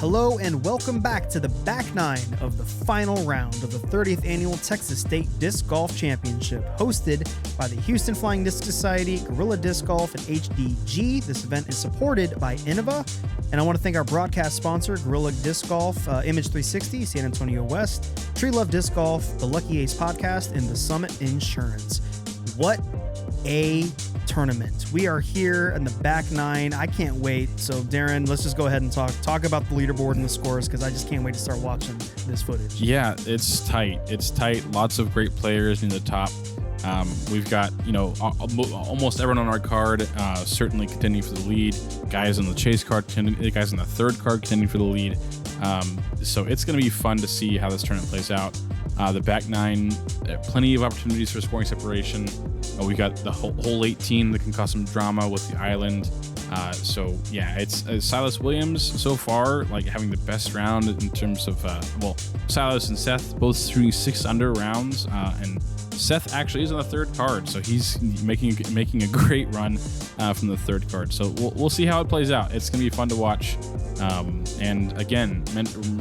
Hello and welcome back to the back nine of the final round of the 30th Annual Texas State Disc Golf Championship, hosted by the Houston Flying Disc Society, Gorilla Disc Golf, and HDG. This event is supported by Innova, and I want to thank our broadcast sponsor, Gorilla Disc Golf, Image 360, San Antonio West, Tree Love Disc Golf, the Lucky Ace Podcast, and the Summit Insurance. What a tournament. We are here in the back nine. I can't wait. So Darren, let's just go ahead and talk about the leaderboard and the scores, because I just can't wait to start watching this footage. Yeah, it's tight. Lots of great players in the top. We've got, almost everyone on our card certainly contending for the lead. Guys on the chase card, guys on the third card contending for the lead. So it's going to be fun to see how this tournament plays out. The back nine, plenty of opportunities for scoring separation. We got the whole 18 that can cause some drama with the island. So yeah, it's Silas Williams so far, like having the best round in terms of, Silas and Seth both shooting 6 under rounds, and Seth actually is on the third card, so he's making a great run from the third card. So we'll see how it plays out. It's gonna be fun to watch. And again,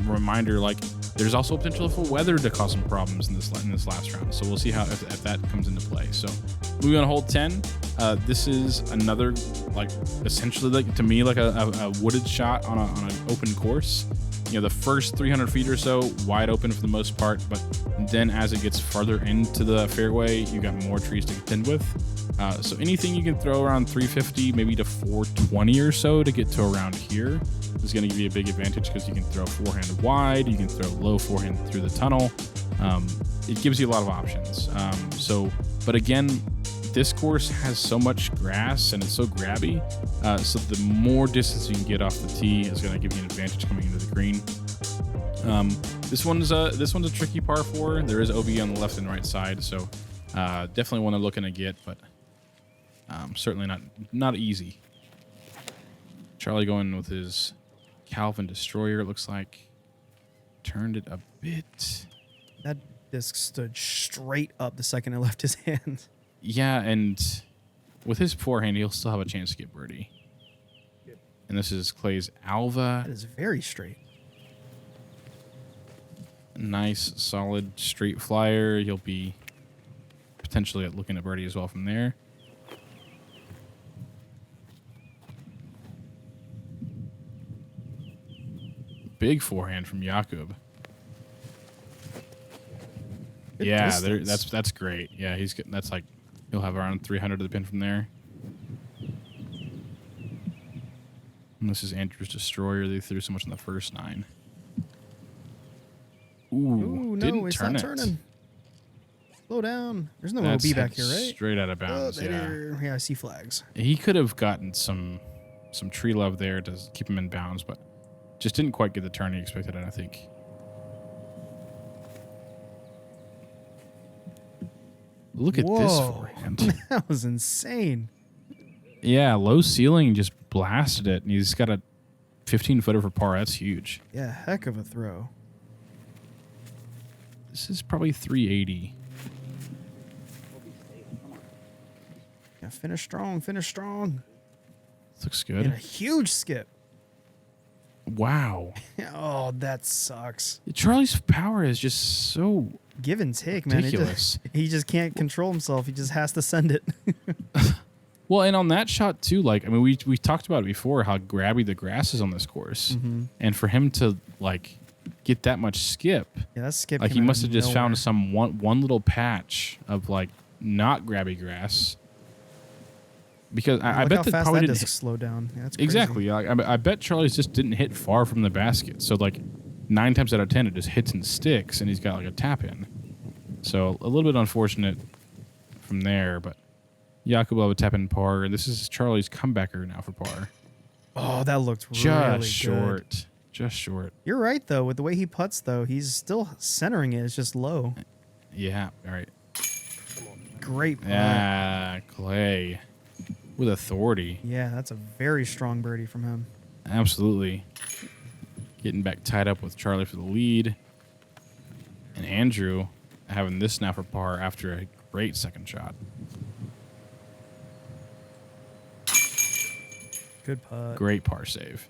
reminder, like, there's also potential for weather to cause some problems in this last round. So we'll see how if that comes into play. So moving on to hole 10, this is another, like, essentially, like, to me, like a wooded shot on an open course. The first 300 feet or so wide open for the most part, but then as it gets farther into the fairway, you got more trees to contend with. So anything you can throw around 350, maybe to 420 or so to get to around here is going to give you a big advantage, because you can throw forehand wide, you can throw low forehand through the tunnel. It gives you a lot of options. But again, this course has so much grass and it's so grabby. So the more distance you can get off the tee is going to give you an advantage coming into the green. This one's a tricky par 4. There is OB on the left and right side, so definitely one to look and get, but certainly not easy. Charlie going with his Calvin Destroyer, it looks like. Turned it a bit. That disc stood straight up the second it left his hand. Yeah, and with his forehand, he'll still have a chance to get birdie. Yep. And this is Clay's Alva. That is very straight. Nice, solid, straight flyer. He'll be potentially looking at birdie as well from there. Big forehand from Jakub. Good yeah, distance. that's great. Yeah, he's getting, that's like, he'll have around 300 to the pin from there. And this is Andrew's Destroyer. They threw so much in the first 9. Ooh, didn't turn it. Turning. Slow down. There's no That's OB back here, right? Straight out of bounds. Yeah, I see flags. He could have gotten some tree love there to keep him in bounds, but just didn't quite get the turn he expected, I think. Look at this forehand. That was insane. Yeah, low ceiling, just blasted it, and he's got a 15-footer for par. That's huge. Yeah, heck of a throw. This is probably 380. Yeah, finish strong. This looks And a good. huge skip. Wow. Oh, that sucks. Charlie's power is just so Give and take, man. ridiculous. He just can't control himself. He just has to send it. Well, and on that shot too, like, I mean, we talked about it before, how grabby the grass is on this course, and for him to, like, get that much skip, Yeah, that skip. like, he came out must of have just nowhere. found some one little patch of, like, not grabby grass. Because I Look bet how that fast probably that didn't disc slowed down. Yeah, that's crazy. exactly. Like, I bet Charlie's just didn't hit far from the basket, so like 9 times out of 10 it just hits and sticks, and he's got like a tap in. So a little bit unfortunate from there, but Jakub will have a tap in par. This is Charlie's comebacker now for par. Oh, that looked really Just short. good. Just short. You're right, though. With the way he putts, though, he's still centering it. It's just low. Yeah. All right. Great putt. Yeah, Clay with authority. Yeah, that's a very strong birdie from him. Absolutely. Getting back tied up with Charlie for the lead. And Andrew having this now for par after a great second shot. Good putt. Great par save.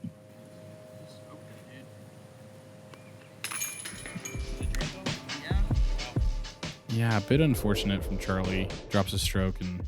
Yeah, a bit unfortunate from Charlie. Drops a stroke, and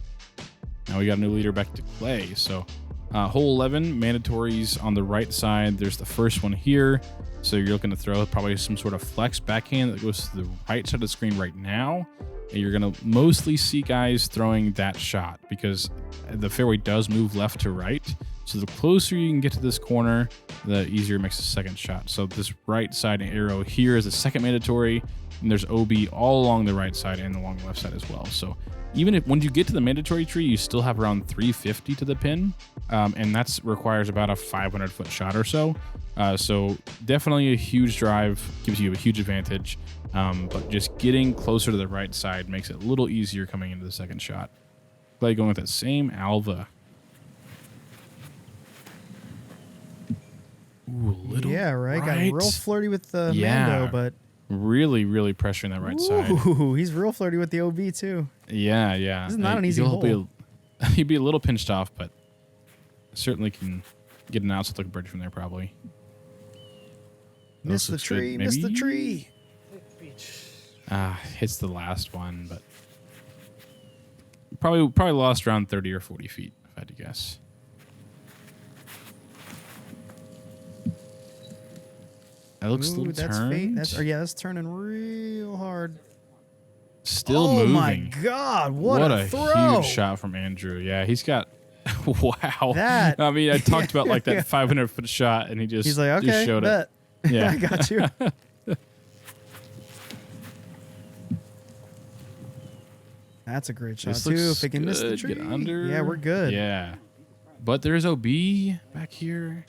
now we got a new leader back to Clay. So hole 11, mandatories on the right side. There's the first one here. So you're looking to throw probably some sort of flex backhand that goes to the right side of the screen right now. And you're going to mostly see guys throwing that shot because the fairway does move left to right. So the closer you can get to this corner, the easier it makes the second shot. So this right side arrow here is the second mandatory, and there's OB all along the right side and along the left side as well. So even if when you get to the mandatory tree, you still have around 350 to the pin, and that requires about a 500-foot shot or so. So definitely a huge drive, gives you a huge advantage, but just getting closer to the right side makes it a little easier coming into the second shot. Clay going with that same Alva. Ooh, little yeah, right. Got real flirty with the yeah. Mando, but really pressuring that right side. Ooh, he's real flirty with the OB too. Yeah. This is not an easy hole. He'd be a little pinched off, but certainly can get an outside looking birdie from there probably. Miss the tree, miss the tree. Hits the last one, but probably lost around 30 or 40 feet, if I had to guess. That looks a little turned. That's turning real hard. Still moving. Oh my God! What a throw! Huge shot from Andrew. Yeah, he's got. Wow. I mean, I talked about like that 500-foot shot, and he's like, okay, just showed bet. it. Yeah, I got you. That's a great shot too. If it can miss the tree, get under. Yeah, we're good. Yeah, but there's OB back here.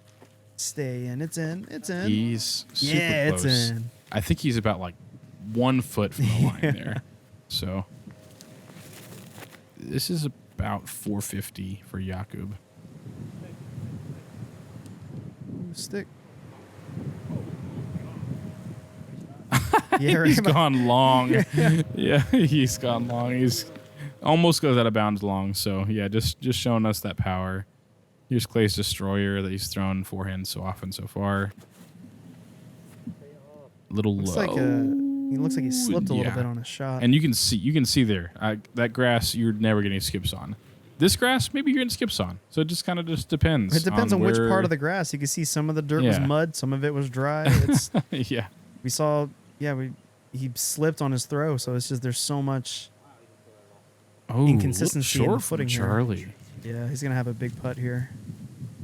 Stay in. It's in. It's in. He's super close. It's in. I think he's about like 1 foot from the line there. So this is about 450 for Jakub. Stick. Yeah, right. He's gone long. Yeah, he's gone long. He's almost goes out of bounds long. So yeah, just showing us that power. Here's Clay's destroyer that he's thrown forehand so often so far. Little low. He looks like he slipped a little bit on his shot. And you can see there that grass you're never getting skips on. This grass maybe you're getting skips on. So it just kind of just depends. It depends on which part of the grass. You can see some of the dirt was mud, some of it was dry. It's yeah. We saw he slipped on his throw, so it's just there's so much inconsistency in the footing here. Charlie. Yeah, he's gonna have a big putt here.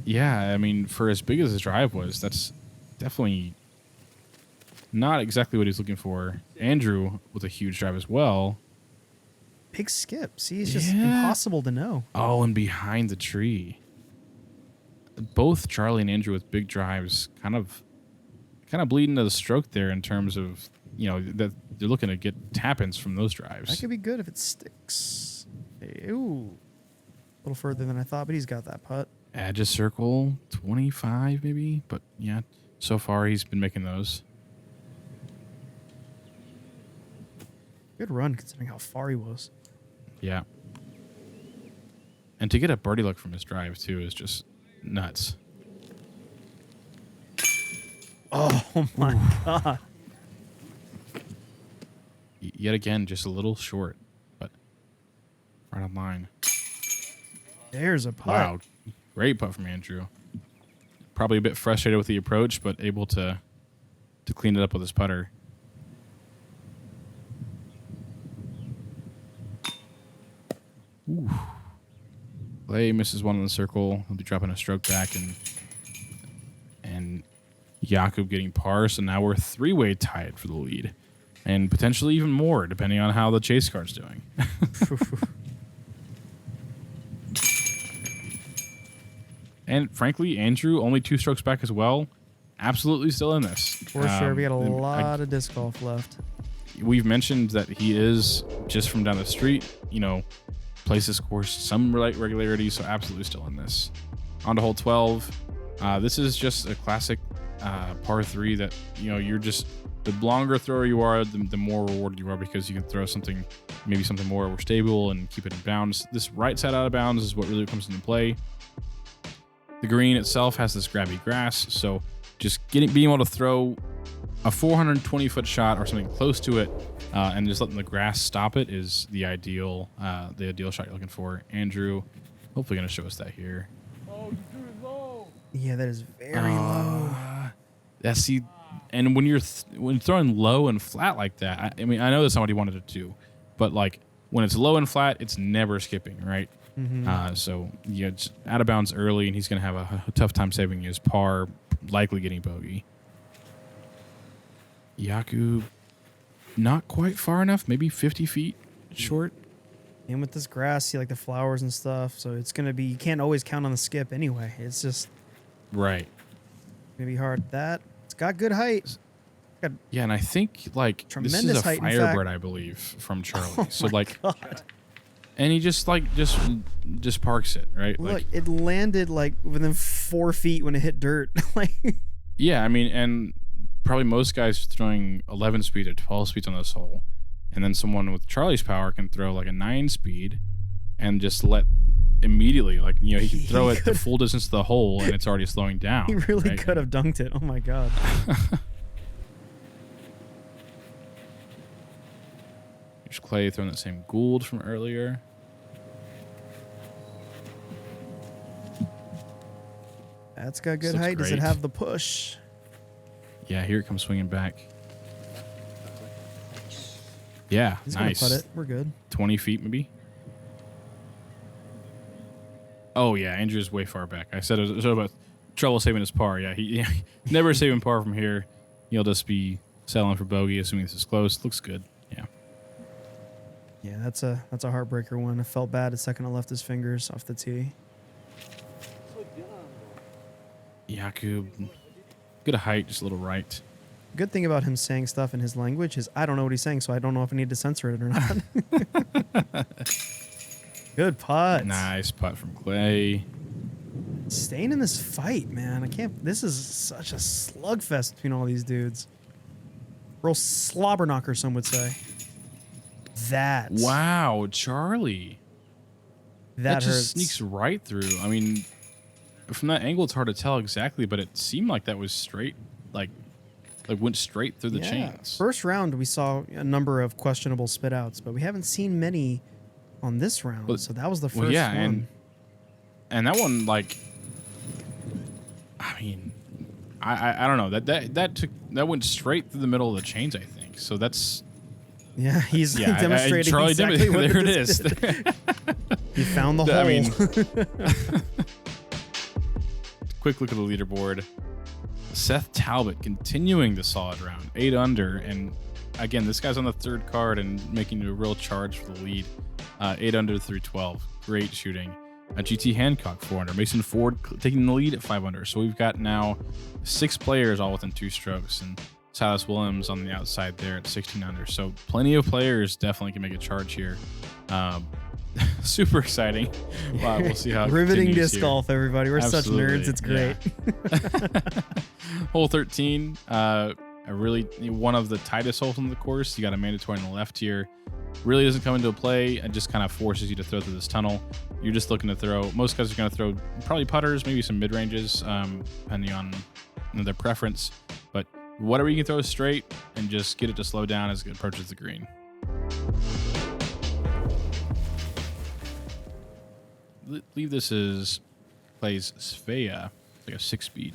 Yeah, I mean, for as big as his drive was, that's definitely not exactly what he's looking for. Andrew with a huge drive as well. Big skip. See, it's just impossible to know. Oh, and behind the tree. Both Charlie and Andrew with big drives kind of bleed into the stroke there in terms of, that they're looking to get tap-ins from those drives. That could be good if it sticks. Ooh. A little further than I thought, but he's got that putt. Edge of circle, 25 maybe. But yeah, so far he's been making those. Good run considering how far he was. Yeah. And to get a birdie look from his drive too is just nuts. Oh my God. Yet again, just a little short, but right on line. There's a putt. Wow. Great putt from Andrew. Probably a bit frustrated with the approach, but able to clean it up with his putter. Ooh. Clay misses one on the circle. He'll be dropping a stroke back, and Jakub getting par. So now we're 3-way tied for the lead, and potentially even more depending on how the chase card's doing. And frankly, Andrew only 2 strokes back as well. Absolutely still in this. For sure. We got a lot of disc golf left. We've mentioned that he is just from down the street, plays this course some regularity, so absolutely still in this. On to hole 12. This is just a classic par 3 that, you're just, the longer thrower you are, the more rewarded you are because you can throw maybe something more stable and keep it in bounds. This right side out of bounds is what really comes into play. The green itself has this grabby grass, so just being able to throw a 420-foot shot or something close to it and just letting the grass stop it is the ideal shot you're looking for. Andrew, hopefully going to show us that here. Oh, you threw it low. Yeah, that is very low. Yeah, see, and when you're throwing low and flat like that, I mean, I know that's not what he wanted to do, but like when it's low and flat, it's never skipping, right? So yeah, it's out of bounds early, and he's going to have a tough time saving his par, likely getting bogey. Jakub, not quite far enough, maybe 50 feet short. And with this grass, see like the flowers and stuff, so it's gonna be, you can't always count on the skip anyway. It's just Right. gonna be hard. It's got good height. Yeah, and I think like Tremendous this is a height, in Firebird, fact. I believe, from Charlie. Oh So my like, God. and he just parks it, right? Look, Like, it landed like within 4 feet when it hit dirt. Like, yeah, I mean, and probably most guys throwing 11 speed or 12 speeds on this hole, and then someone with Charlie's power can throw like a 9 speed and just let immediately, like, you know, he can throw it the full distance to the hole and it's already slowing down. he really right? could have dunked it. Oh my God. Here's Clay throwing that same Gould from earlier. That's got good This looks height. Does it great. have the push? Yeah, here it comes swinging back. Yeah, He's nice. gonna put it. We're good. 20 feet maybe. Oh yeah, Andrew's way far back. I said it was about trouble saving his par. Yeah, he never saving par from here. He'll just be settling for bogey, assuming this is close. Looks good. Yeah. Yeah, that's a heartbreaker one. I felt bad the second I left his fingers off the tee. Jakub, good height, just a little right. Good thing about him saying stuff in his language is I don't know what he's saying, so I don't know if I need to censor it or not. Good putt. Nice putt from Clay. Staying in this fight, man. I can't. This is such a slugfest between all these dudes. Real slobber knocker, some would say. That. Wow, Charlie. That just hurts. sneaks right through. I mean, from that angle, it's hard to tell exactly, but it seemed like that was straight, like went straight through the chains. First round, we saw a number of questionable spit outs, but we haven't seen many on this round. But- so that was the first Well, yeah, one. and that one, like, I mean, I don't know, that went straight through the middle of the chains, I think. So that's Yeah, he's yeah, demonstrating Charlie exactly what there it this is. did. He found the hole. I mean, quick look at the leaderboard. Seth Talbot continuing the solid round, 8 under, and again, this guy's on the third card and making a real charge for the lead. 8 under through 12, great shooting. GT Hancock 4 under, Mason Ford taking the lead at 5 under. So we've got now 6 players all within 2 strokes, and Silas Williams on the outside there at 16 under. So plenty of players definitely can make a charge here. Super exciting. Wow, we'll see how it Riveting continues disc here. golf, everybody. We're Absolutely, such nerds. It's great. yeah. Hole 13, one of the tightest holes on the course. You got a mandatory on the left here. Really doesn't come into play and just kind of forces you to throw through this tunnel. You're just looking to throw. Most guys are going to throw probably putters, maybe some mid ranges, depending on their preference. But whatever you can throw straight and just get it to slow down as it approaches the green. Leave this as plays Svea, like a 6-speed.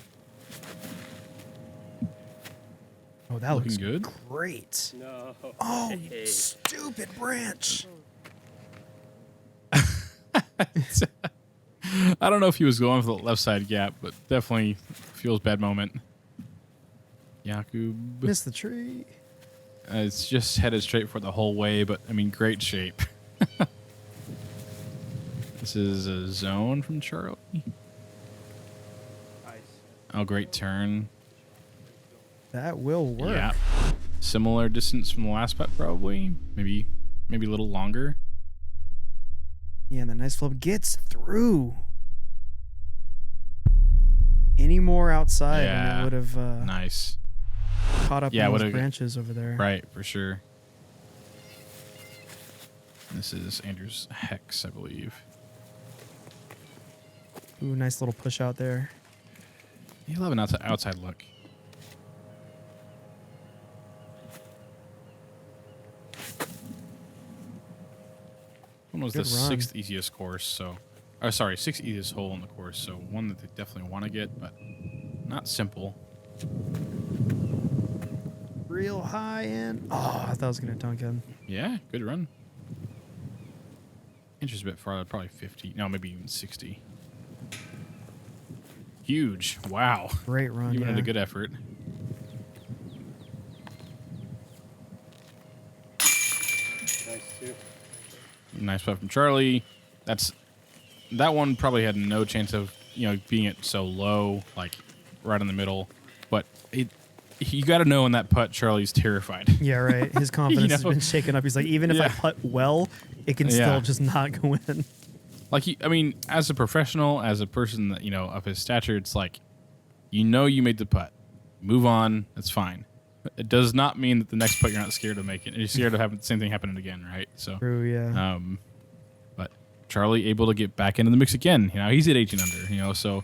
Oh, that Looking looks good. great. No. Oh, you stupid branch. I don't know if he was going for the left side gap, but definitely feels bad moment. Jakub. Missed the tree. It's just headed straight for the whole way, but I mean, great shape. This is a zone from Charlie. Nice. Oh, great turn. That will work. Yeah. Similar distance from the last putt, probably. Maybe a little longer. Yeah, and the nice flip gets through. Any more outside, and it would have Nice. caught up Yeah, in those would've- branches over there. Right, for sure. This is Andrew's Hex, I believe. Ooh, nice little push out there. He'll have an outside look. one was Good the run. 6th easiest course, so... Or sorry, 6th easiest hole in the course, so one that they definitely want to get, but not simple. Real high and... Oh, I thought I was going to dunk in. Yeah, good run. Inches a bit farther, probably 50. No, maybe even 60. Huge. Wow. Great run, Giving yeah. it a good effort. Nice too. Nice putt from Charlie. That one probably had no chance of being it so low, like right in the middle. But you got to know in that putt, Charlie's terrified. Yeah, right. His confidence has been shaken up. He's like, even if I Yeah. putt well, it can still just not go in. Like as a professional, as a person that of his stature, it's like you made the putt, move on. That's fine. It does not mean that the next putt you're not scared of making. You're scared of having the same thing happening again, right? So True, yeah. But Charlie able to get back into the mix again. He's at 18 under. So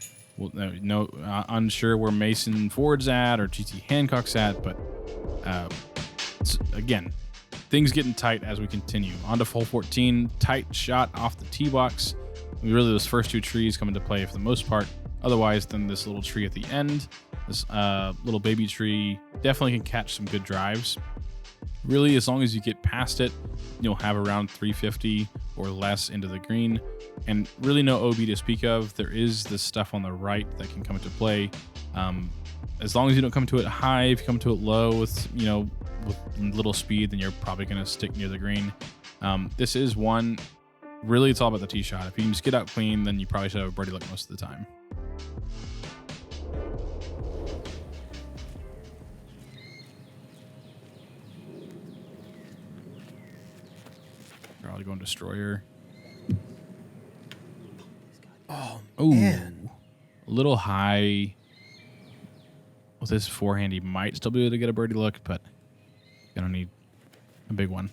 unsure where Mason Ford's at or GT Hancock's at, but again, things getting tight as we continue. On to hole 14, tight shot off the tee box. Really, those first two trees come into play for the most part. Otherwise, then this little tree at the end, this little baby tree, definitely can catch some good drives. Really, as long as you get past it, you'll have around 350 or less into the green. And really no OB to speak of. There is this stuff on the right that can come into play. As long as you don't come to it high, if you come to it low with little speed, then you're probably going to stick near the green. This is one, really it's all about the tee shot. If you can just get out clean, then you probably should have a birdie luck most of the time. Probably going destroyer. Oh, Ooh, man. a little high. With his forehand, he might still be able to get a birdie look, but gonna need a big one.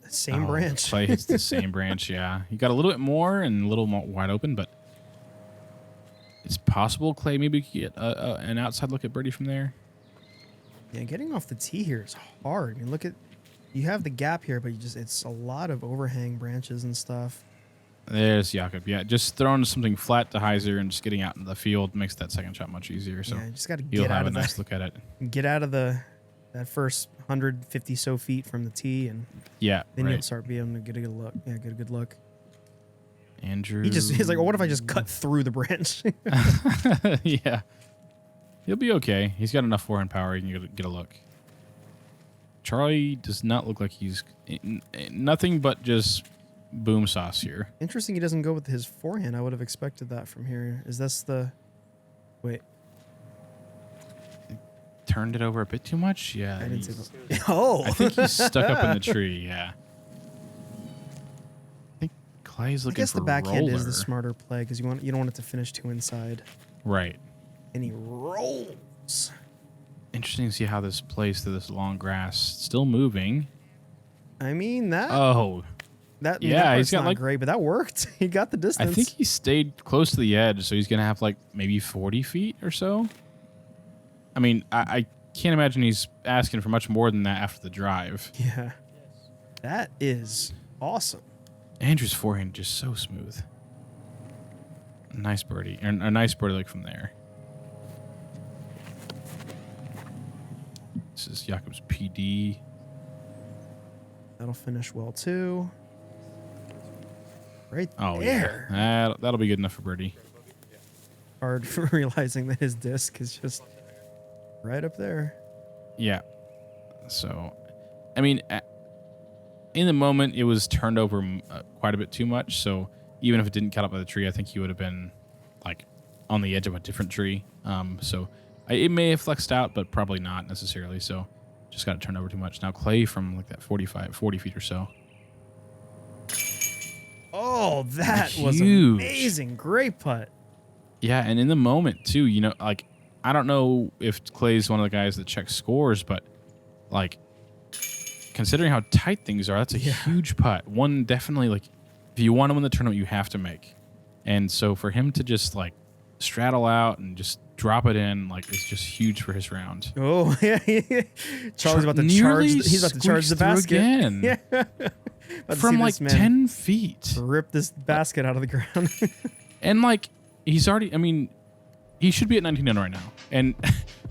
Same branch. Clay hits the same branch, yeah. He got a little bit more and a little more wide open, but it's possible Clay maybe could get an outside look at birdie from there. Yeah, getting off the tee here is hard. I mean, you have the gap here, but it's a lot of overhang branches and stuff. There's Jakub. Yeah, just throwing something flat to hyzer and just getting out in the field makes that second shot much easier. So yeah, you just got to you'll get out have a of nice look at it. Get out of that first 150 so feet from the tee, and Yeah, then right. you'll start being able to get a good look. Yeah, get a good look. Andrew. He's like, well, what if I just cut through the branch? Yeah. He'll be okay. He's got enough forehand power. He can get a look. Charlie does not look like he's nothing but just boom sauce here. Interesting he doesn't go with his forehand. I would have expected that from here. Is this the... Wait. Turned it over a bit too much? Yeah. I didn't see that. Oh! I think he's stuck up in the tree, yeah. I think Clay's I looking guess for the backhand roller. is the smarter play because you don't want it to finish too inside. Right. And he rolls. Interesting to see how this plays through this long grass. Still moving. I mean, that Oh, that yeah, part's he's got not like... great, but that worked. He got the distance. I think he stayed close to the edge, so he's going to have like maybe 40 feet or so. I mean, I can't imagine he's asking for much more than that after the drive. Yeah. That is awesome. Andrew's forehand just so smooth. Nice birdie. And a nice birdie like from there. This is Jakub's PD. That'll finish well, too. Right Oh, there. yeah. That'll be good enough for birdie. Hard for realizing that his disc is just right up there. Yeah. So, I mean, in the moment, it was turned over quite a bit too much. So, even if it didn't cut up by the tree, I think he would have been like on the edge of a different tree. So, it may have flexed out, but probably not necessarily. So, just got it turned over too much. Now, Clay from like that 40 feet or so. Oh, that was Huge. amazing. Great putt. Yeah, and in the moment, too, like, I don't know if Clay's one of the guys that checks scores, but, like, considering how tight things are, that's a huge putt. One definitely, like, if you want to win the tournament, you have to make. And so for him to just, like, straddle out and just drop it in, like, it's just huge for his round. Oh, yeah. Charlie's about to charge. He's about to charge the basket. Again. Yeah. From like 10 feet. Rip this basket out of the ground. And like, he's already, I mean, he should be at 19 right now. And,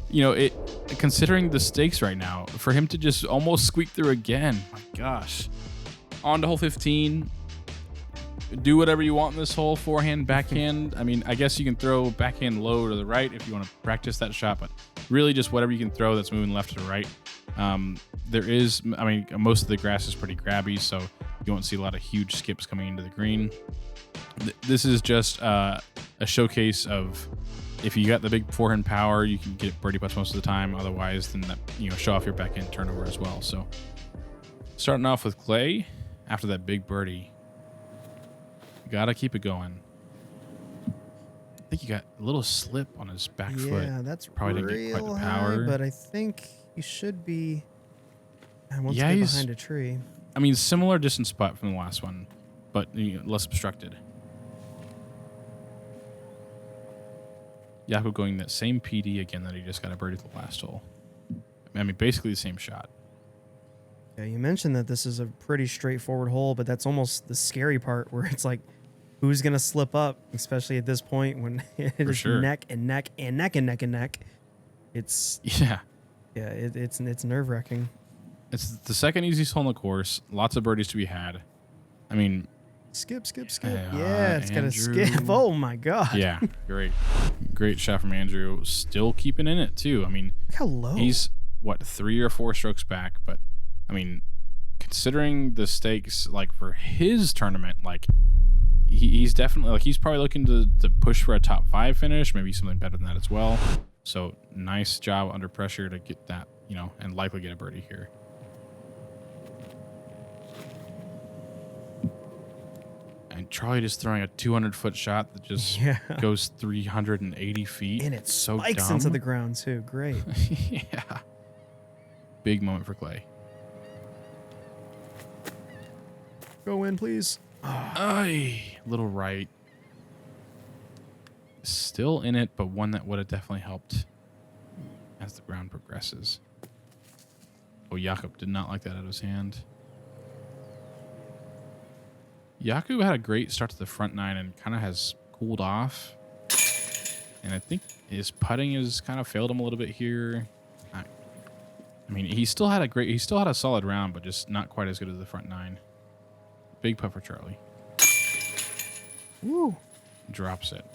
you know, considering the stakes right now, for him to just almost squeak through again, my gosh. On to hole 15. Do whatever you want in this hole, forehand, backhand. I mean, I guess you can throw backhand low to the right if you want to practice that shot, but really just whatever you can throw that's moving left to right. There is, I mean, most of the grass is pretty grabby, so you won't see a lot of huge skips coming into the green. This is just a showcase of if you got the big forehand power, you can get birdie putts most of the time. Otherwise, then that, you know, show off your backhand turnover as well. So starting off with Clay after that big birdie. Gotta keep it going. I think he got a little slip on his back foot. Yeah, that's probably didn't get quite the power. High, but I think he should be. Yeah, he's behind a tree. I mean, similar distance putt from the last one, but less obstructed. Jakub going that same PD again that he just got a birdie at the last hole. I mean, basically the same shot. Yeah, you mentioned that this is a pretty straightforward hole, but that's almost the scary part where it's like, who's going to slip up, especially at this point when it's neck and neck and neck and neck and neck. It's it's nerve-wracking. It's the second easiest hole on the course. Lots of birdies to be had. I mean, skip. Yeah, it's got to skip. Oh my God. Yeah, great shot from Andrew. Still keeping in it too. I mean, look how low. He's what, 3 or 4 strokes back, but I mean, considering the stakes, like for his tournament, like he's definitely, like, he's probably looking to push for a top 5 finish, maybe something better than that as well. So nice job under pressure to get that, you know, and likely get a birdie here. And Charlie just throwing a 200-foot shot that just goes 380 feet. And it so spikes dumb into the ground too. Great. Yeah. Big moment for Clay. Go in, please. Ay, little right. Still in it, but one that would have definitely helped as the round progresses. Oh, Jakub did not like that out of his hand. Jakub had a great start to the front 9 and kind of has cooled off. And I think his putting has kind of failed him a little bit here. I mean, he still had a solid round, but just not quite as good as the front 9. Big putt for Charlie. Woo. Drops it.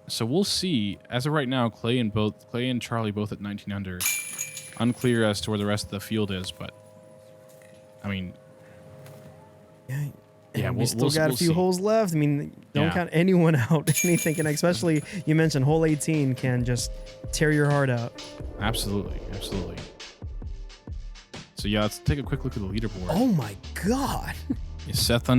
So we'll see. As of right now, Clay and Charlie both at 19 under. Unclear as to where the rest of the field is, but I mean, yeah, we still got a few holes left. I mean, don't count anyone out. Anything, and especially you mentioned hole 18 can just tear your heart out. Absolutely. So yeah, let's take a quick look at the leaderboard. Oh my God. Seth at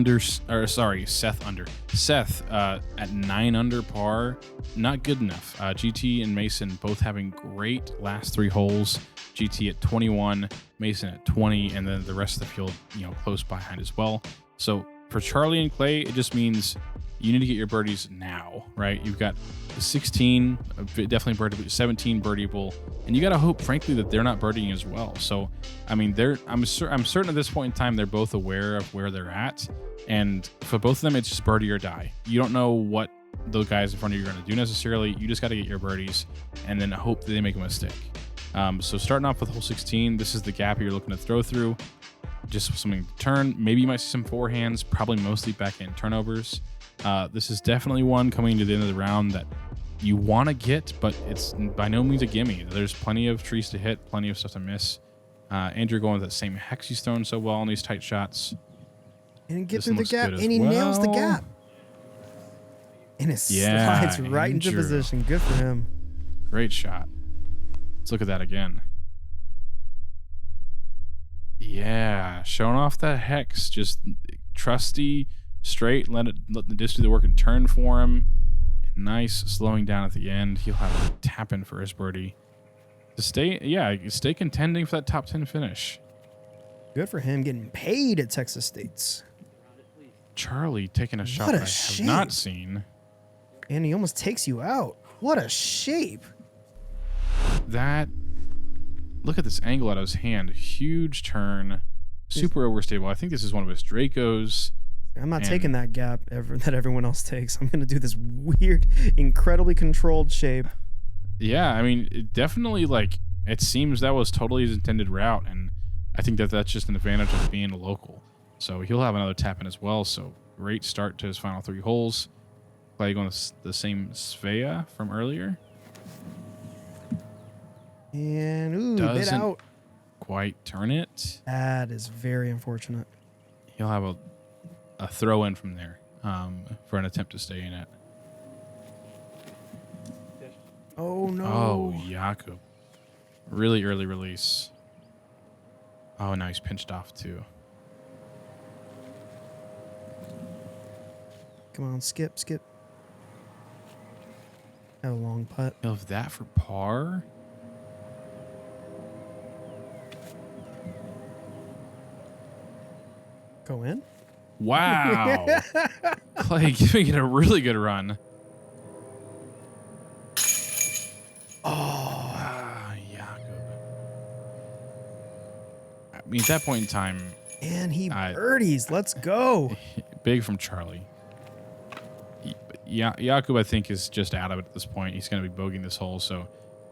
9 under par, not good enough. GT and Mason both having great last 3 holes. GT at 21, Mason at 20, and then the rest of the field, you know, close behind as well. So for Charlie and Clay, it just means you need to get your birdies now, right? You've got the 16, definitely birdieable, 17 birdieable, and you got to hope, frankly, that they're not birdieing as well. So, I mean, I'm certain at this point in time they're both aware of where they're at, and for both of them, it's just birdie or die. You don't know what those guys in front of you are going to do necessarily. You just got to get your birdies, and then hope that they make a mistake. So starting off with hole 16, this is the gap you're looking to throw through. Just something to turn. Maybe you might see some forehands, probably mostly backhand turnovers. This is definitely one coming to the end of the round that you want to get, but it's by no means a gimme. There's plenty of trees to hit, plenty of stuff to miss. Andrew going with that same hex he's thrown so well on these tight shots. And get through the gap, and he nails the gap. And it slides right into position. Good for him. Great shot. Let's look at that again. Yeah, showing off that hex, just trusty, straight, let the disc do the work and turn for him. And nice slowing down at the end. He'll have a tap in for his birdie to stay contending for that top 10 finish. Good for him getting paid at Texas State's. Charlie taking a shot that I have not seen. And he almost takes you out. What a shape. Look at this angle out of his hand. Huge turn. Super overstable. I think this is one of his Dracos. I'm not taking that gap that everyone else takes. I'm going to do this weird, incredibly controlled shape. Yeah, I mean, it definitely, like, it seems that was totally his intended route, and I think that that's just an advantage of being a local. So he'll have another tap in as well, so great start to his final 3 holes. Clay going the same Svea from earlier. And, ooh, bit out. Quite turn it. That is very unfortunate. He'll have a throw in from there for an attempt to stay in it. Oh, no. Oh, Jakub. Really early release. Oh, now he's pinched off too. Come on, skip. Have a long putt. He'll have that for par. Go in. Wow. Clay giving it a really good run. Oh. Jakub. I mean, at that point in time, And he birdies. Let's go. big from Charlie. Jakub, I think, is just out of it at this point. He's going to be bogeying this hole, so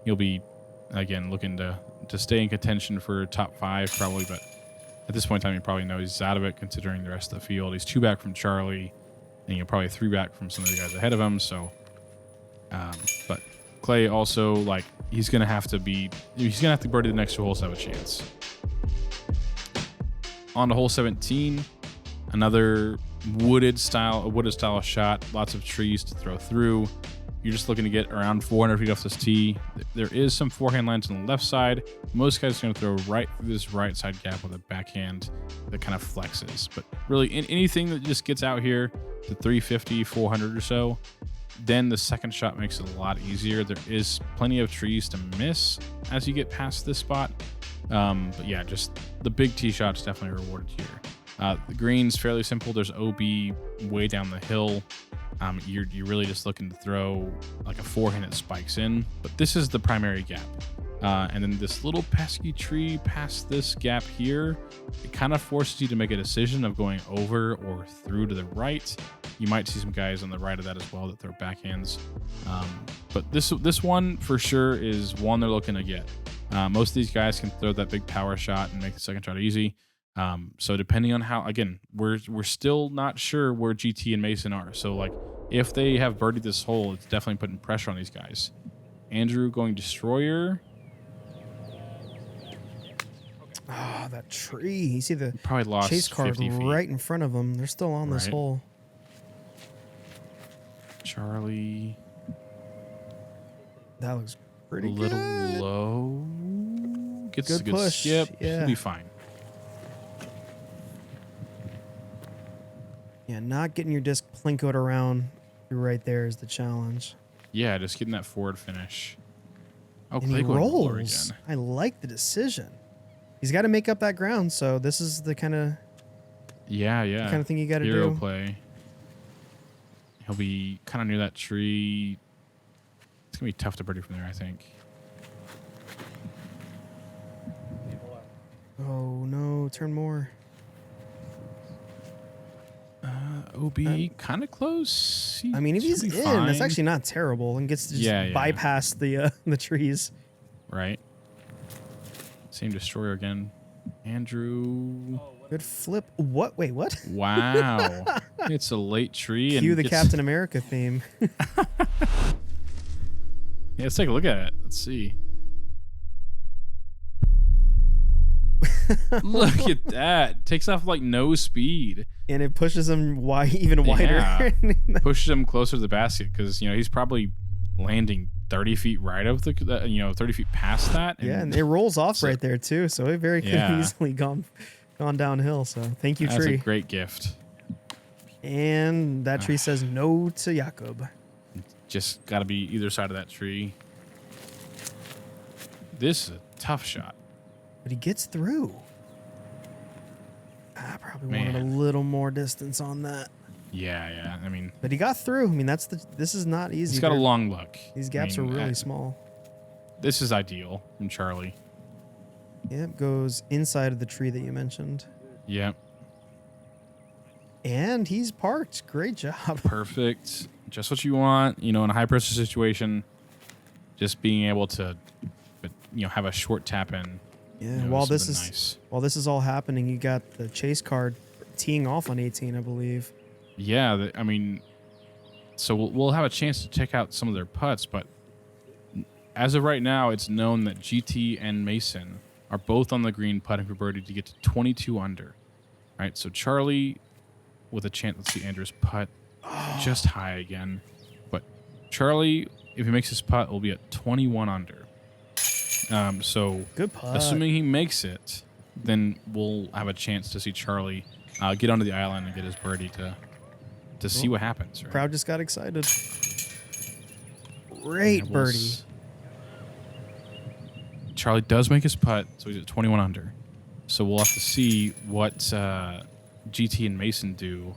he'll be, again, looking to stay in contention for top 5 probably, but at this point in time, he probably knows he's out of it considering the rest of the field. He's 2 back from Charlie, and probably 3 back from some of the guys ahead of him, so... but Clay also, like, he's going to have to birdie the next 2 holes to have a chance. On to hole 17, another wooded style shot, lots of trees to throw through. You're just looking to get around 400 feet off this tee. There is some forehand lines on the left side. Most guys are going to throw right through this right side gap with a backhand that kind of flexes. But really, anything that just gets out here to 350, 400 or so, then the second shot makes it a lot easier. There is plenty of trees to miss as you get past this spot. But yeah, just the big tee shot's definitely rewarded here. The green's fairly simple. There's OB way down the hill. You're really just looking to throw like a forehand that spikes in, but this is the primary gap. And then this little pesky tree past this gap here, it kind of forces you to make a decision of going over or through to the right. You might see some guys on the right of that as well that throw backhands. But this one for sure is one they're looking to get. Most of these guys can throw that big power shot and make the second shot easy. So depending on how, again, we're still not sure where GT and Mason are. So like if they have birdied this hole, it's definitely putting pressure on these guys. Andrew going Destroyer. Oh, that tree. You see the Probably lost chase card 50 feet. right in front of them. They're still on this Right. hole. Charlie. That looks pretty A little good. low. Gets a Good good push. skip. Yeah. He'll be fine. Yeah, not getting your disc plinkoed around right there is the challenge. Yeah, just getting that forward finish. Oh, And he Clay going roller rolls. again. I like the decision. He's got to make up that ground, so this is the kind of Yeah. kind of thing you got to Hero do. play. He'll be kind of near that tree. It's going to be tough to birdie from there, I think. Oh no, turn more. OB kind of close. I mean, if he's He'll be in, fine. that's actually not terrible, and gets to just Yeah. bypass the trees. Right. Same Destroyer again. Andrew. Good flip. What? Wait, what? Wow. It's a late tree. Cue and the gets- Captain America theme. Yeah, let's take a look at it. Let's see. Look at that. Takes off like no speed. And it pushes him even wider. Yeah. Pushes him closer to the basket because, he's probably landing 30 feet right of the, 30 feet past that. Yeah, and it rolls off so- right there too, so it very could have Yeah. easily gone downhill. So thank you, That's tree. a great gift. And that tree says no to Jakub. Just got to be either side of that tree. This is a tough shot. But he gets through. I probably wanted a Man. little more distance on that. Yeah. I mean, But he got through. I mean, this is not easy. he's got a long look. These gaps I mean, are really small. This is ideal from Charlie. Yep, goes inside of the tree that you mentioned. Yep. And he's parked. Great job. Perfect. Just what you want, in a high pressure situation. Just being able to, have a short tap in. Yeah. While this is all happening, you got the chase card teeing off on 18, I believe. Yeah. So we'll have a chance to check out some of their putts, but as of right now, it's known that GT and Mason are both on the green putting for birdie to get to 22 under. All right. So Charlie with a chance. Let's see Andrew's putt. Just high again. But Charlie, if he makes his putt, will be at 21 under. So good putt. Assuming he makes it, then we'll have a chance to see Charlie get onto the island and get his birdie to see what happens. Right? Crowd just got excited. Great birdie. Charlie does make his putt, so he's at 21 under. So we'll have to see what GT and Mason do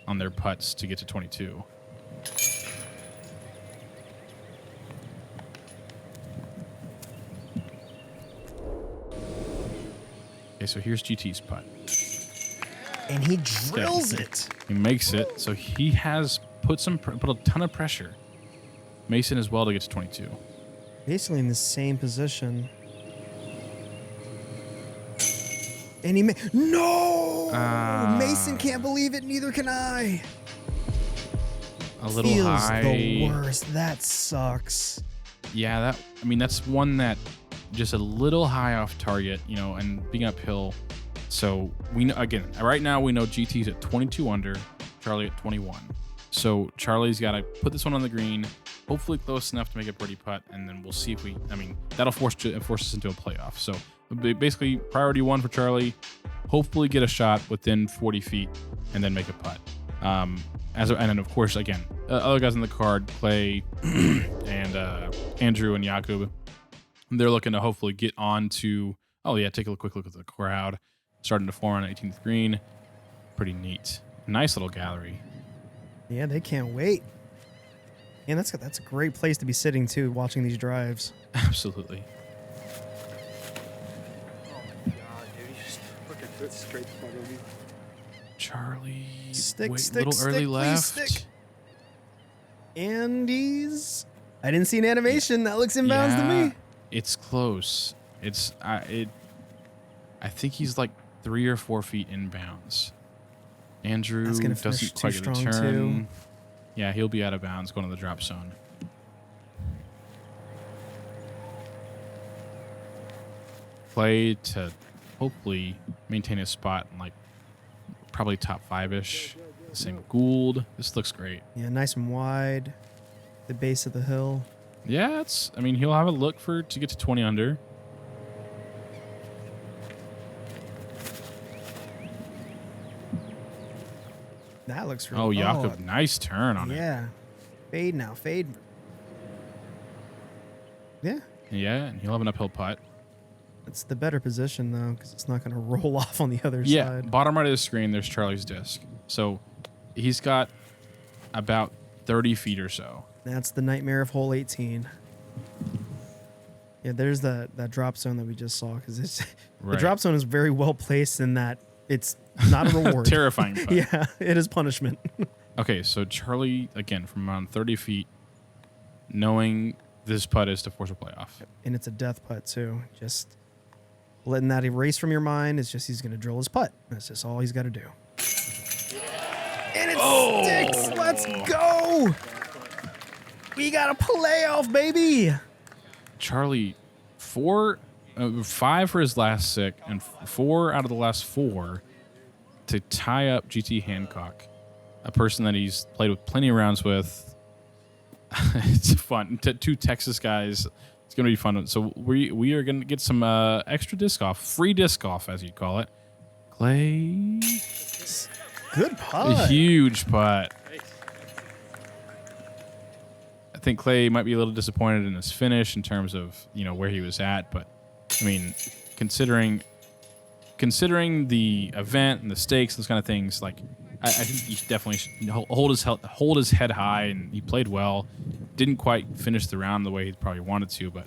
on their putts to get to 22. Okay, so here's GT's putt. And he drills it. He makes it, so he has put a ton of pressure. Mason as well to get to 22. Basically in the same position. And he Mason can't believe it. Neither can I. A little Feels high. The worst. That sucks. Yeah, that's one that just a little high off target, and being uphill. So we know, again, right now we know GT's at 22 under, Charlie at 21. So Charlie's got to put this one on the green, hopefully close enough to make a birdie putt, and then we'll see if that'll force us into a playoff. So basically, priority one for Charlie, hopefully get a shot within 40 feet and then make a putt. And then, of course, again, other guys on the card, Clay and Andrew and Jakub, they're looking to hopefully get on to, take a quick look at the crowd, starting to form on 18th green. Pretty neat. Nice little gallery. Yeah, they can't wait. And that's a great place to be sitting, too, watching these drives. Absolutely. God, dude, you just fucking put straight in front of me. Charlie, stick, little early please left. stick. And I didn't see an animation. That looks inbounds to me. It's close. I think he's like 3 or 4 feet inbounds. Andrew doesn't quite get a turn. Too. Yeah, he'll be out of bounds going to the drop zone. Play to hopefully maintain his spot in probably top 5-ish. Same Gould. This looks great. Yeah, nice and wide. The base of the hill. Yeah, he'll have a look to get to 20 under. That looks really Jakub, nice turn on it. Yeah. Fade now. Fade. Yeah. Yeah, and he'll have an uphill putt. It's the better position, though, because it's not going to roll off on the other side. Yeah, bottom right of the screen, there's Charlie's disc. So he's got about 30 feet or so. That's the nightmare of hole 18. Yeah, there's that drop zone that we just saw, because the drop zone is very well placed in that it's not a reward. Terrifying putt. Yeah, it is punishment. Okay, so Charlie, again, from around 30 feet, knowing this putt is to force a playoff. And it's a death putt, too. Just letting that erase from your mind. It's just he's going to drill his putt. That's just all he's got to do. And it sticks. Let's go. We got a playoff, baby. Charlie, 5 for his last 6, and 4 out of the last 4 to tie up GT Hancock, a person that he's played with plenty of rounds with. It's fun. 2 Texas guys. It's going to be fun. So we are going to get some extra disc golf, free disc golf, as you'd call it. Clay. Good putt. A huge putt. I think Clay might be a little disappointed in his finish in terms of, where he was at. But, considering the event and the stakes, those kind of things, I think he definitely should hold his head high, and he played well. Didn't quite finish the round the way he probably wanted to, but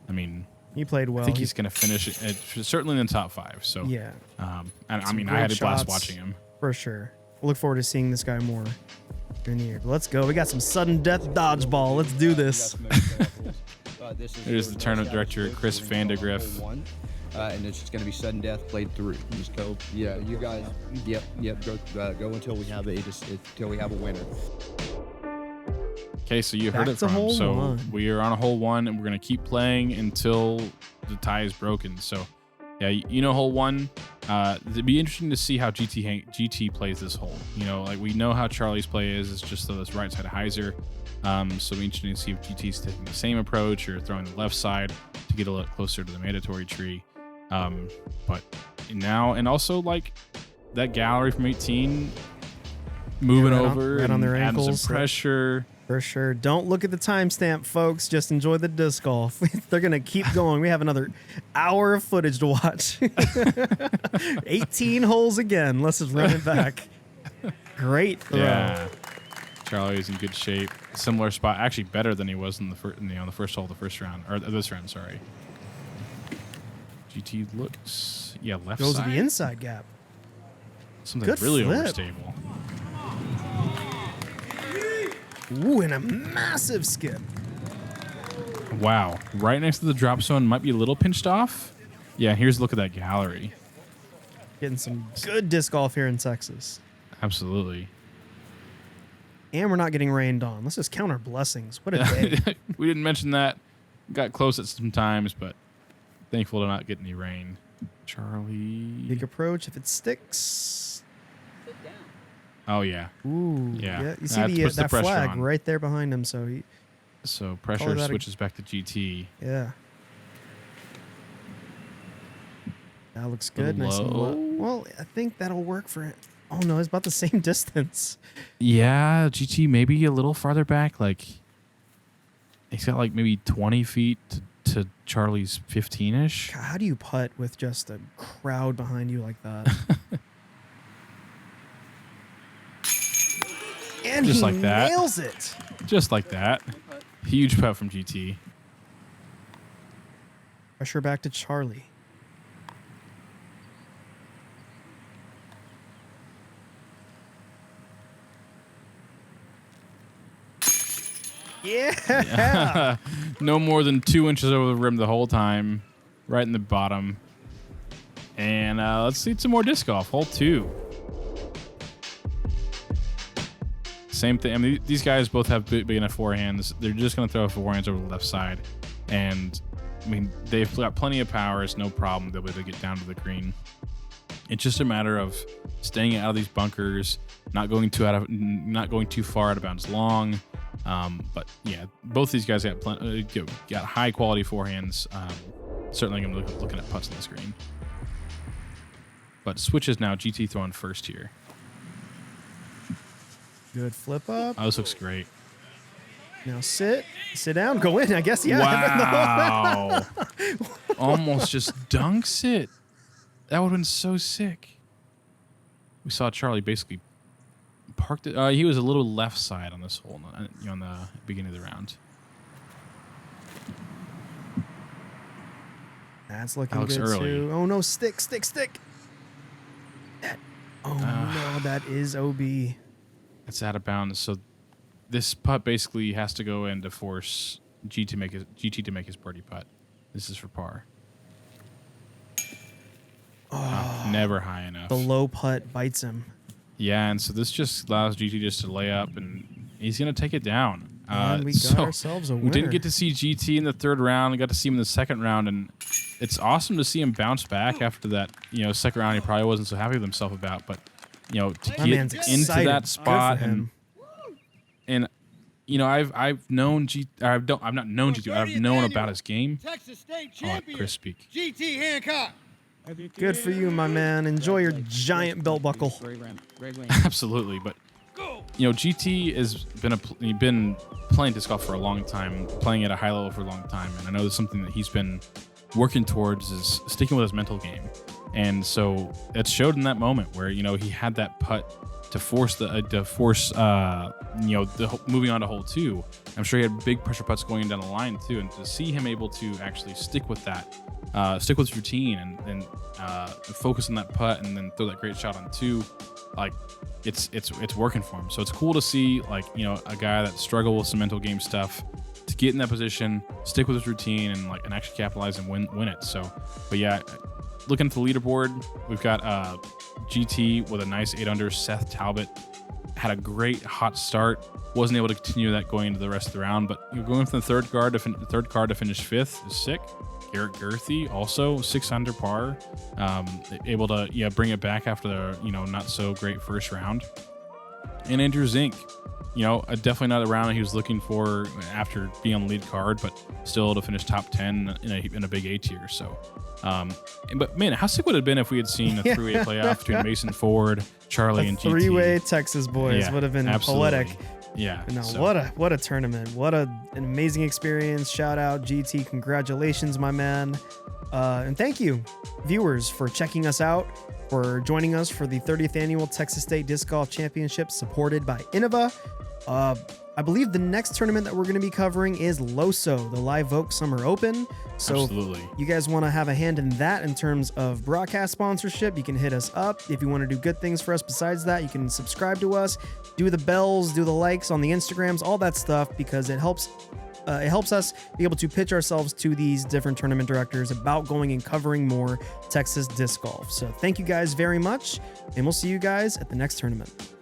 I mean, he played well. I think he's going to finish it certainly in the top 5. So yeah, and I mean, I had a blast watching him for sure. I look forward to seeing this guy more during the year. But let's go. We got some sudden death dodgeball. Let's do this. There's the tournament director, Chris Vandegrift. And it's just going to be sudden death played through. Just go. Yeah, you guys. Yep. Go until we have until we have a winner. Okay, so you heard Back it to from him. hole So one. we are on a hole 1, and we're going to keep playing until the tie is broken. So, yeah, you know hole 1. It'd be interesting to see how GT plays this hole. You know, like we know how Charlie's play is. It's just this right side of hyzer. So it'll be interesting to see if GT's taking the same approach or throwing the left side to get a little closer to the mandatory tree. But now, and also like that gallery from 18 moving over right and on their adding ankles. some pressure. For sure. Don't look at the timestamp, folks. Just enjoy the disc golf. They're going to keep going. We have another hour of footage to watch. 18 holes again. Let's just run it back. Great throw. Yeah. Charlie's in good shape. Similar spot, actually better than he was in the first hole of the first round, or this round, sorry. GT looks, left Goes side. to the inside gap. Something Good really flip. overstable. Ooh, and a massive skip. Wow. Right next to the drop zone, might be a little pinched off. Yeah, here's a look at that gallery. Getting some good disc golf here in Texas. Absolutely. And we're not getting rained on. Let's just count our blessings. What a day. We didn't mention that. Got close at some times, but thankful to not get any rain. Charlie. Big approach if it sticks. Oh, yeah. Ooh. Yeah. You see That puts the that pressure flag on. right there behind him. So So Probably pressure that switches back to GT. yeah. That looks good. Nice and Low. low. Well, I think that'll work for it. Oh, no. It's about the same distance. Yeah, GT maybe a little farther back. Like, he's got like maybe 20 feet to Charlie's 15-ish. God, how do you putt with just a crowd behind you like that? And Just he like that. nails it. Just like that. Huge putt from GT. Pressure back to Charlie. Yeah. No more than 2 inches over the rim the whole time. Right in the bottom. And let's see some more disc golf. Hole 2. Same thing. I mean, these guys both have big enough forehands. They're just going to throw forehands over the left side. And, I mean, they've got plenty of power. It's no problem. They'll be able to get down to the green. It's just a matter of staying out of these bunkers, not going too far out of bounds long. But yeah, both these guys got high quality forehands. Certainly, I'm looking at putts on the screen. But switches now. GT throwing first here. Good flip up. Oh, this looks great. Now sit down, go in. I guess, yeah. Wow. Almost just dunks it. That would have been so sick. We saw Charlie basically parked it. He was a little left side on this hole on the beginning of the round. That's looking That looks good early. too. Oh no, stick. No, that is OB. It's out of bounds. So this putt basically has to go in to force GT to make his birdie putt. This is for par. Never high enough. The low putt bites him. Yeah, and so this just allows GT just to lay up, and he's going to take it down. And we got ourselves a winner. We didn't get to see GT in the third round. We got to see him in the second round, and it's awesome to see him bounce back after that. Second round he probably wasn't so happy with himself about, but to My man's get into excited. that Good spot for him. and I've known I've not known GT. I've known about his game. Texas State I'll let champion, Chris speak. GT Hancock. Good for you, my man. Enjoy your giant belt buckle. Absolutely, but GT has been playing disc golf for a long time, playing at a high level for a long time, and I know that's something that he's been working towards is sticking with his mental game. And so it showed in that moment where he had that putt to force moving on to hole 2. I'm sure he had big pressure putts going down the line too, and to see him able to actually stick with his routine and focus on that putt and then throw that great shot on 2, like it's working for him. So it's cool to see, like, you know, a guy that struggled with some mental game stuff to get in that position, stick with his routine, and actually capitalize and win it. So, but yeah, looking at the leaderboard, we've got GT with a nice 8 under. Seth Talbot had a great hot start, wasn't able to continue that going into the rest of the round, but going from the third card to finish 5th is sick. Garrett Gerthy also 6 under par, able to bring it back after the not so great first round. And Andrew Zinck, definitely not the round he was looking for after being on the lead card, but still to finish top 10 in a big A tier. So, but man, how sick would it have been if we had seen a 3-way playoff between Mason Ford, Charlie, and GT? 3-way Texas boys would have been poetic. Yeah. No, so. What a tournament. What an amazing experience. Shout out GT. Congratulations, my man. And thank you, viewers, for checking us out, for joining us for the 30th annual Texas State Disc Golf Championship supported by Innova. I believe the next tournament that we're going to be covering is LOSO, the Live Oak Summer Open. So absolutely. If you guys want to have a hand in that in terms of broadcast sponsorship, you can hit us up. If you want to do good things for us besides that, you can subscribe to us, do the bells, do the likes on the Instagrams, all that stuff, because it helps us be able to pitch ourselves to these different tournament directors about going and covering more Texas disc golf. So thank you guys very much, and we'll see you guys at the next tournament.